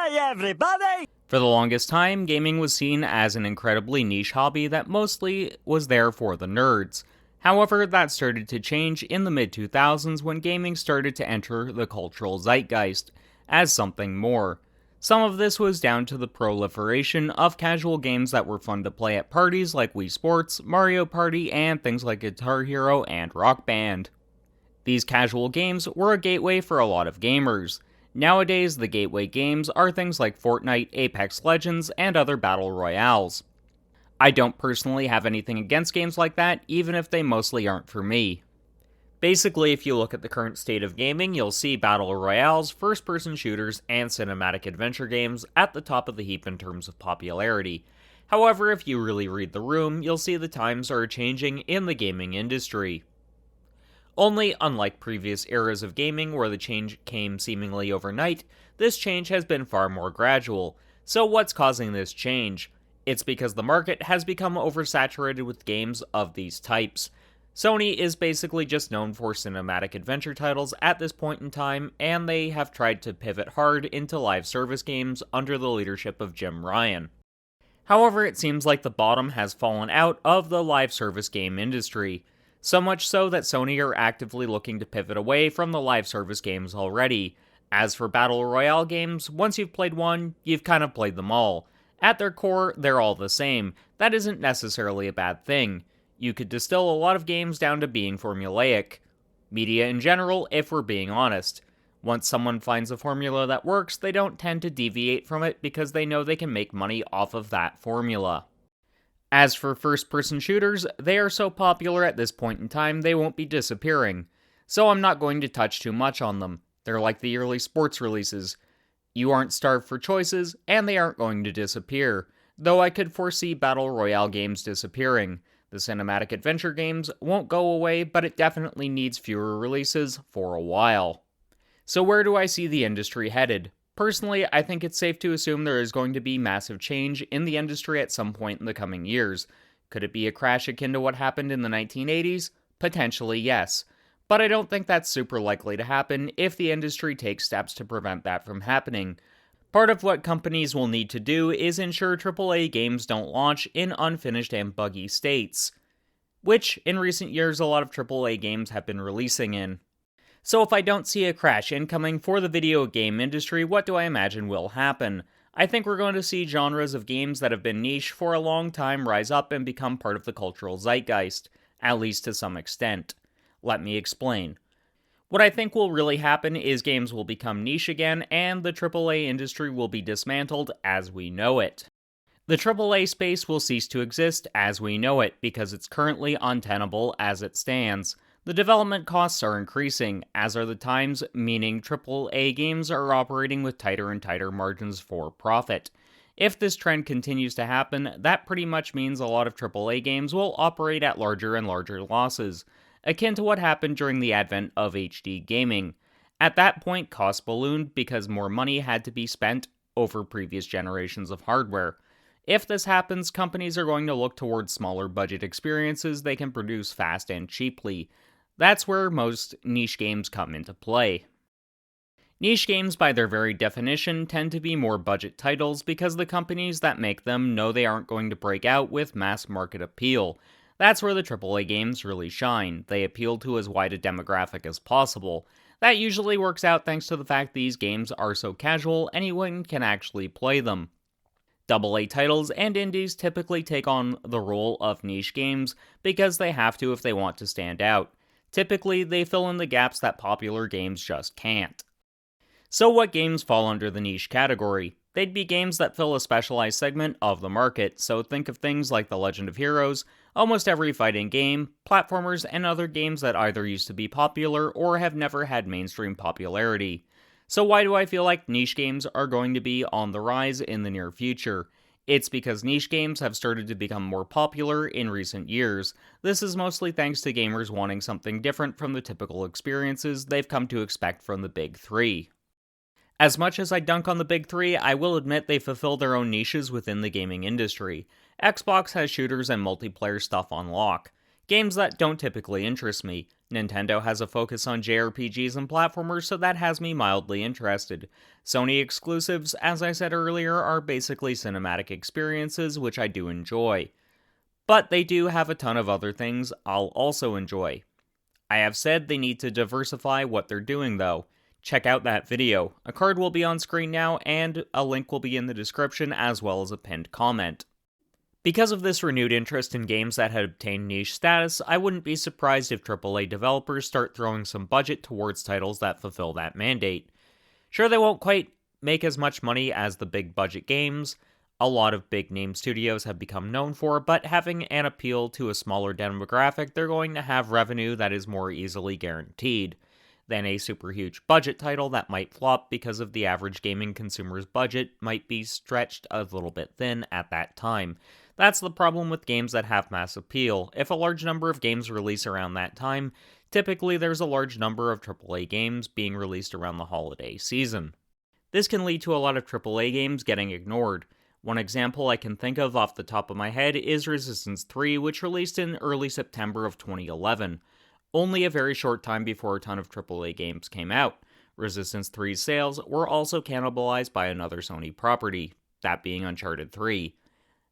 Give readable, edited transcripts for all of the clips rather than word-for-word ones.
Hi everybody! For the longest time, gaming was seen as an incredibly niche hobby that mostly was there for the nerds. However, that started to change in the mid-2000s when gaming started to enter the cultural zeitgeist as something more. Some of this was down to the proliferation of casual games that were fun to play at parties like Wii Sports, Mario Party, and things like Guitar Hero and Rock Band. These casual games were a gateway for a lot of gamers. Nowadays, the gateway games are things like Fortnite, Apex Legends, and other battle royales. I don't personally have anything against games like that, even if they mostly aren't for me. Basically, if you look at the current state of gaming, you'll see battle royales, first-person shooters, and cinematic adventure games at the top of the heap in terms of popularity. However, if you really read the room, you'll see the times are changing in the gaming industry. Only, unlike previous eras of gaming where the change came seemingly overnight, this change has been far more gradual. So what's causing this change? It's because the market has become oversaturated with games of these types. Sony is basically just known for cinematic adventure titles at this point in time, and they have tried to pivot hard into live service games under the leadership of Jim Ryan. However, it seems like the bottom has fallen out of the live service game industry. So much so that Sony are actively looking to pivot away from the live service games already. As for Battle Royale games, once you've played one, you've kind of played them all. At their core, they're all the same. That isn't necessarily a bad thing. You could distill a lot of games down to being formulaic. Media in general, if we're being honest. Once someone finds a formula that works, they don't tend to deviate from it because they know they can make money off of that formula. As for first-person shooters, they are so popular at this point in time they won't be disappearing, so I'm not going to touch too much on them. They're like the early sports releases. You aren't starved for choices, and they aren't going to disappear, though I could foresee Battle Royale games disappearing. The cinematic adventure games won't go away, but it definitely needs fewer releases for a while. So where do I see the industry headed? Personally, I think it's safe to assume there is going to be massive change in the industry at some point in the coming years. Could it be a crash akin to what happened in the 1980s? Potentially, yes. But I don't think that's super likely to happen if the industry takes steps to prevent that from happening. Part of what companies will need to do is ensure AAA games don't launch in unfinished and buggy states, which in recent years a lot of AAA games have been releasing in. So if I don't see a crash incoming for the video game industry, what do I imagine will happen? I think we're going to see genres of games that have been niche for a long time rise up and become part of the cultural zeitgeist, at least to some extent. Let me explain. What I think will really happen is games will become niche again, and the AAA industry will be dismantled as we know it. The AAA space will cease to exist as we know it, because it's currently untenable as it stands. The development costs are increasing, as are the times, meaning AAA games are operating with tighter and tighter margins for profit. If this trend continues to happen, that pretty much means a lot of AAA games will operate at larger and larger losses, akin to what happened during the advent of HD gaming. At that point, costs ballooned because more money had to be spent over previous generations of hardware. If this happens, companies are going to look towards smaller budget experiences they can produce fast and cheaply. That's where most niche games come into play. Niche games, by their very definition, tend to be more budget titles because the companies that make them know they aren't going to break out with mass market appeal. That's where the AAA games really shine. They appeal to as wide a demographic as possible. That usually works out thanks to the fact these games are so casual anyone can actually play them. AA titles and indies typically take on the role of niche games because they have to if they want to stand out. Typically, they fill in the gaps that popular games just can't. So what games fall under the niche category? They'd be games that fill a specialized segment of the market, so think of things like The Legend of Heroes, almost every fighting game, platformers, and other games that either used to be popular or have never had mainstream popularity. So why do I feel like niche games are going to be on the rise in the near future? It's because niche games have started to become more popular in recent years. This is mostly thanks to gamers wanting something different from the typical experiences they've come to expect from the big three. As much as I dunk on the big three, I will admit they fulfill their own niches within the gaming industry. Xbox has shooters and multiplayer stuff on lock. games that don't typically interest me. Nintendo has a focus on JRPGs and platformers, so that has me mildly interested. Sony exclusives, as I said earlier, are basically cinematic experiences, which I do enjoy. But they do have a ton of other things I'll also enjoy. I have said they need to diversify what they're doing though. Check out that video. A card will be on screen now, and a link will be in the description as well as a pinned comment. Because of this renewed interest in games that had obtained niche status, I wouldn't be surprised if AAA developers start throwing some budget towards titles that fulfill that mandate. Sure, they won't quite make as much money as the big budget games a lot of big name studios have become known for, but having an appeal to a smaller demographic, they're going to have revenue that is more easily guaranteed than a super huge budget title that might flop because of the average gaming consumer's budget might be stretched a little bit thin at that time. That's the problem with games that have mass appeal. If a large number of games release around that time, typically there's a large number of AAA games being released around the holiday season. This can lead to a lot of AAA games getting ignored. One example I can think of off the top of my head is Resistance 3, which released in early September of 2011, only a very short time before a ton of AAA games came out. Resistance 3's sales were also cannibalized by another Sony property, that being Uncharted 3.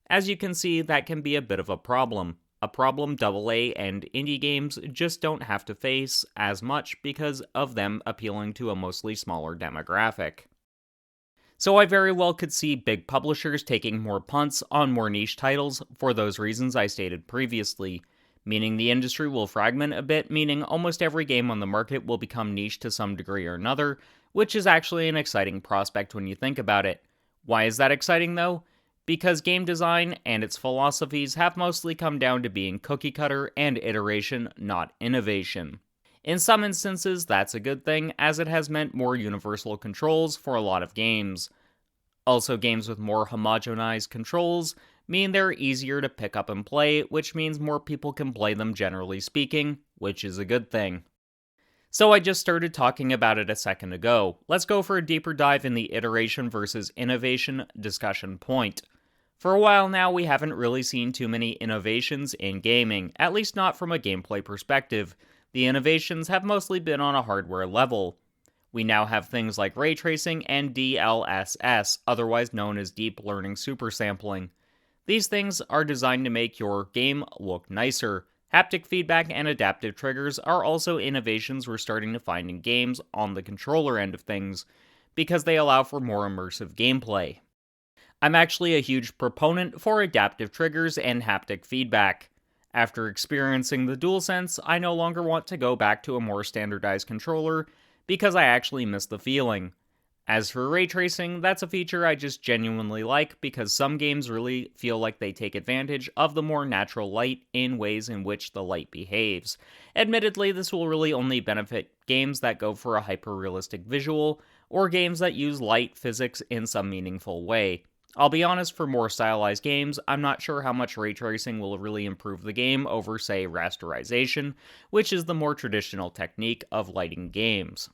As you can see, that can be a bit of a problem AA and indie games just don't have to face as much because of them appealing to a mostly smaller demographic. So I very well could see big publishers taking more punts on more niche titles for those reasons I stated previously, meaning the industry will fragment a bit, meaning almost every game on the market will become niche to some degree or another, which is actually an exciting prospect when you think about it. Why is that exciting though? Because game design and its philosophies have mostly come down to being cookie cutter and iteration, not innovation. In some instances, that's a good thing, as it has meant more universal controls for a lot of games. Also, games with more homogenized controls mean they're easier to pick up and play, which means more people can play them generally speaking, which is a good thing. So I just started talking about it a second ago. Let's go for a deeper dive in the iteration versus innovation discussion point. For a while now, we haven't really seen too many innovations in gaming, at least not from a gameplay perspective. The innovations have mostly been on a hardware level. We now have things like ray tracing and DLSS, otherwise known as deep learning supersampling. These things are designed to make your game look nicer. Haptic feedback and adaptive triggers are also innovations we're starting to find in games on the controller end of things, because they allow for more immersive gameplay. I'm actually a huge proponent for adaptive triggers and haptic feedback. After experiencing the DualSense, I no longer want to go back to a more standardized controller because I actually miss the feeling. As for ray tracing, that's a feature I just genuinely like because some games really feel like they take advantage of the more natural light in ways in which the light behaves. Admittedly, this will really only benefit games that go for a hyper-realistic visual or games that use light physics in some meaningful way. I'll be honest, for more stylized games, I'm not sure how much ray tracing will really improve the game over, say, rasterization, which is the more traditional technique of lighting games.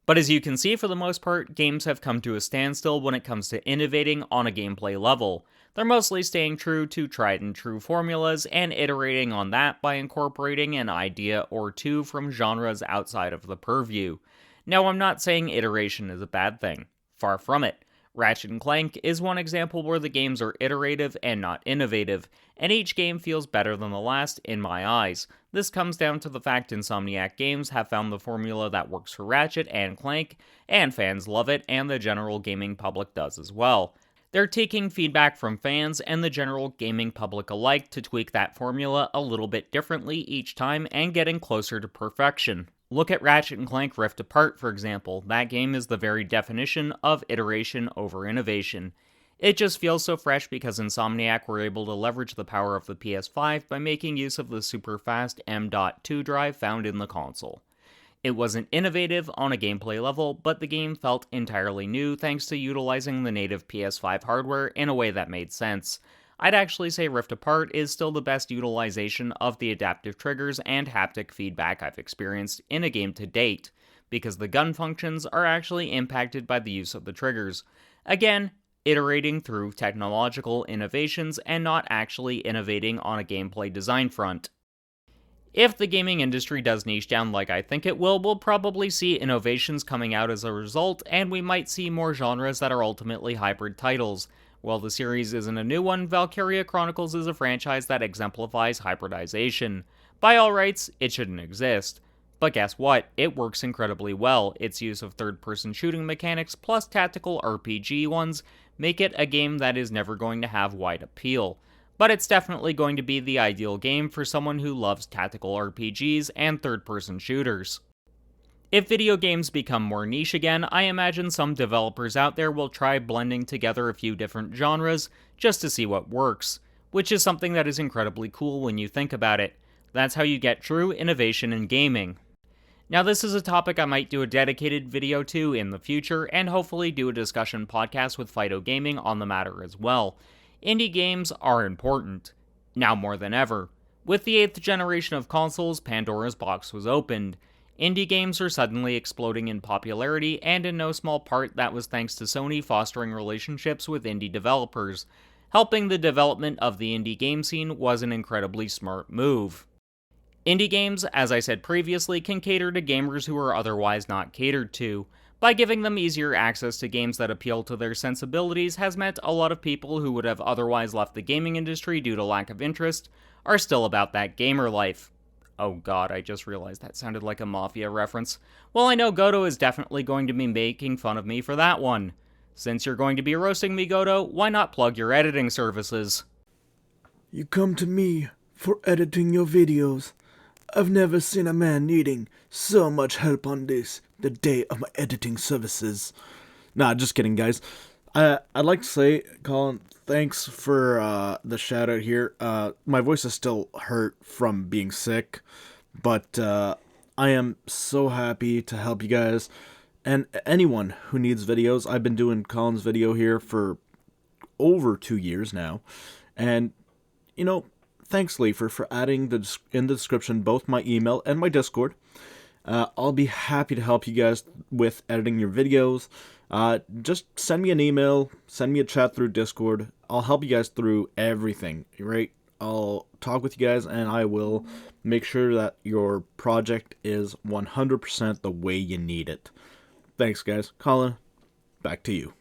But as you can see, for the most part, games have come to a standstill when it comes to innovating on a gameplay level. They're mostly staying true to tried and true formulas and iterating on that by incorporating an idea or two from genres outside of the purview. Now, I'm not saying iteration is a bad thing. Far from it. Ratchet & Clank is one example where the games are iterative and not innovative, and each game feels better than the last in my eyes. This comes down to the fact Insomniac Games have found the formula that works for Ratchet and Clank, and fans love it, and the general gaming public does as well. They're taking feedback from fans and the general gaming public alike to tweak that formula a little bit differently each time and getting closer to perfection. Look at Ratchet & Clank Rift Apart, for example. That game is the very definition of iteration over innovation. It just feels so fresh because Insomniac were able to leverage the power of the PS5 by making use of the super fast M.2 drive found in the console. It wasn't innovative on a gameplay level, but the game felt entirely new thanks to utilizing the native PS5 hardware in a way that made sense. I'd actually say Rift Apart is still the best utilization of the adaptive triggers and haptic feedback I've experienced in a game to date, because the gun functions are actually impacted by the use of the triggers. Again, iterating through technological innovations and not actually innovating on a gameplay design front. If the gaming industry does niche down like I think it will, we'll probably see innovations coming out as a result, and we might see more genres that are ultimately hybrid titles. While the series isn't a new one, Valkyria Chronicles is a franchise that exemplifies hybridization. By all rights, it shouldn't exist. But guess what? It works incredibly well. Its use of third-person shooting mechanics plus tactical RPG ones make it a game that is never going to have wide appeal. But it's definitely going to be the ideal game for someone who loves tactical RPGs and third-person shooters. If video games become more niche again, I imagine some developers out there will try blending together a few different genres just to see what works, which is something that is incredibly cool when you think about it. That's how you get true innovation in gaming. Now, this is a topic I might do a dedicated video to in the future, and hopefully do a discussion podcast with Fido Gaming on the matter as well. Indie games are important, now more than ever. With the 8th generation of consoles, Pandora's box was opened. Indie games are suddenly exploding in popularity, and in no small part that was thanks to Sony fostering relationships with indie developers. Helping the development of the indie game scene was an incredibly smart move. Indie games, as I said previously, can cater to gamers who are otherwise not catered to. By giving them easier access to games that appeal to their sensibilities has meant a lot of people who would have otherwise left the gaming industry due to lack of interest are still about that gamer life. Oh god, I just realized that sounded like a Mafia reference. Well, I know Godo is definitely going to be making fun of me for that one. Since you're going to be roasting me, Godo, why not plug your editing services? You come to me for editing your videos. I've never seen a man needing so much help on this, the day of my editing services. Nah, just kidding, guys. I'd like to say, Colin, thanks for the shout out here. My voice is still hurt from being sick, but I am so happy to help you guys. And anyone who needs videos, I've been doing Colin's video here for over 2 years now. And, you know, thanks, Leifer, for adding in the description both my email and my Discord. I'll be happy to help you guys with editing your videos. Just send me an email, send me a chat through Discord. I'll help you guys through everything, right? I'll talk with you guys, and I will make sure that your project is 100% the way you need it. Thanks, guys. Colin, back to you.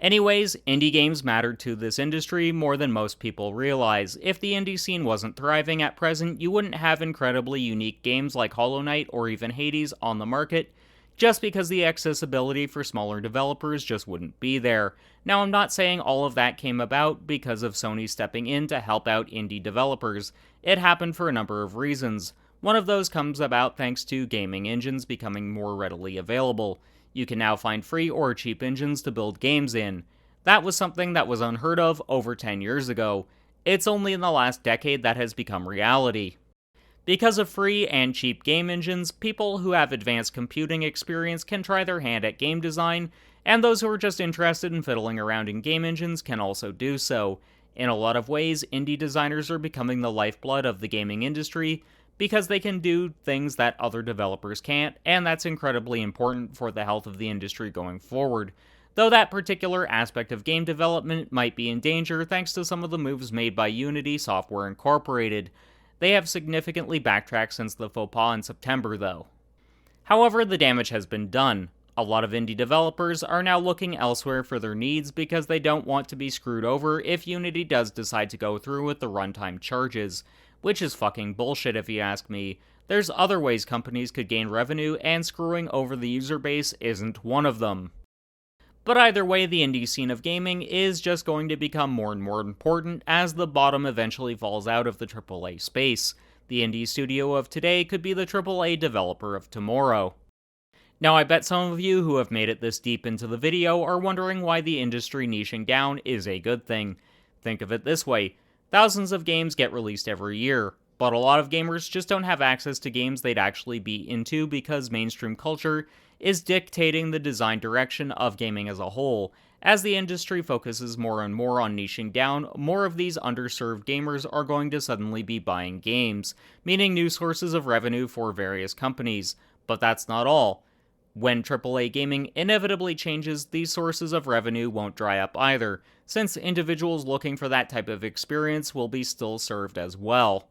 Anyways, indie games matter to this industry more than most people realize. If the indie scene wasn't thriving at present, you wouldn't have incredibly unique games like Hollow Knight or even Hades on the market, just because the accessibility for smaller developers just wouldn't be there. Now, I'm not saying all of that came about because of Sony stepping in to help out indie developers. It happened for a number of reasons. One of those comes about thanks to gaming engines becoming more readily available. You can now find free or cheap engines to build games in. That was something that was unheard of over 10 years ago. It's only in the last decade that has become reality. Because of free and cheap game engines, people who have advanced computing experience can try their hand at game design, and those who are just interested in fiddling around in game engines can also do so. In a lot of ways, indie designers are becoming the lifeblood of the gaming industry, because they can do things that other developers can't, and that's incredibly important for the health of the industry going forward. Though that particular aspect of game development might be in danger thanks to some of the moves made by Unity Software Incorporated. They have significantly backtracked since the faux pas in September, though. However, the damage has been done. A lot of indie developers are now looking elsewhere for their needs because they don't want to be screwed over if Unity does decide to go through with the runtime charges. Which is fucking bullshit if you ask me. There's other ways companies could gain revenue, and screwing over the user base isn't one of them. But either way, the indie scene of gaming is just going to become more and more important as the bottom eventually falls out of the AAA space. The indie studio of today could be the AAA developer of tomorrow. Now, I bet some of you who have made it this deep into the video are wondering why the industry niching down is a good thing. Think of it this way. Thousands of games get released every year, but a lot of gamers just don't have access to games they'd actually be into because mainstream culture is dictating the design direction of gaming as a whole. As the industry focuses more and more on niching down, more of these underserved gamers are going to suddenly be buying games, meaning new sources of revenue for various companies. But that's not all. When AAA gaming inevitably changes, these sources of revenue won't dry up either, since individuals looking for that type of experience will be still served as well.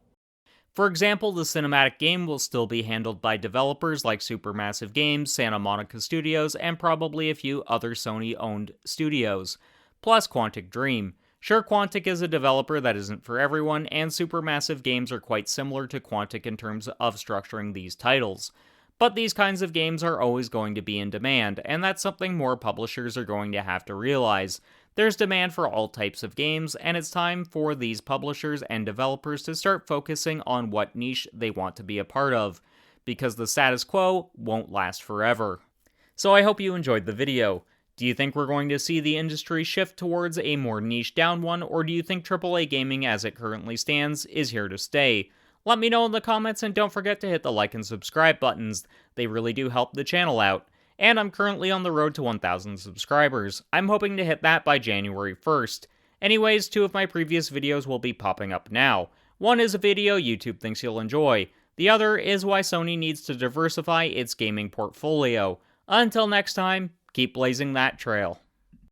For example, the cinematic game will still be handled by developers like Supermassive Games, Santa Monica Studios, and probably a few other Sony-owned studios, plus Quantic Dream. Sure, Quantic is a developer that isn't for everyone, and Supermassive Games are quite similar to Quantic in terms of structuring these titles. But these kinds of games are always going to be in demand, and that's something more publishers are going to have to realize. There's demand for all types of games, and it's time for these publishers and developers to start focusing on what niche they want to be a part of, because the status quo won't last forever. So I hope you enjoyed the video. Do you think we're going to see the industry shift towards a more niche down one, or do you think AAA gaming as it currently stands is here to stay? Let me know in the comments, and don't forget to hit the like and subscribe buttons. They really do help the channel out. And I'm currently on the road to 1,000 subscribers. I'm hoping to hit that by January 1st. Anyways, 2 of my previous videos will be popping up now. One is a video YouTube thinks you'll enjoy. The other is why Sony needs to diversify its gaming portfolio. Until next time, keep blazing that trail.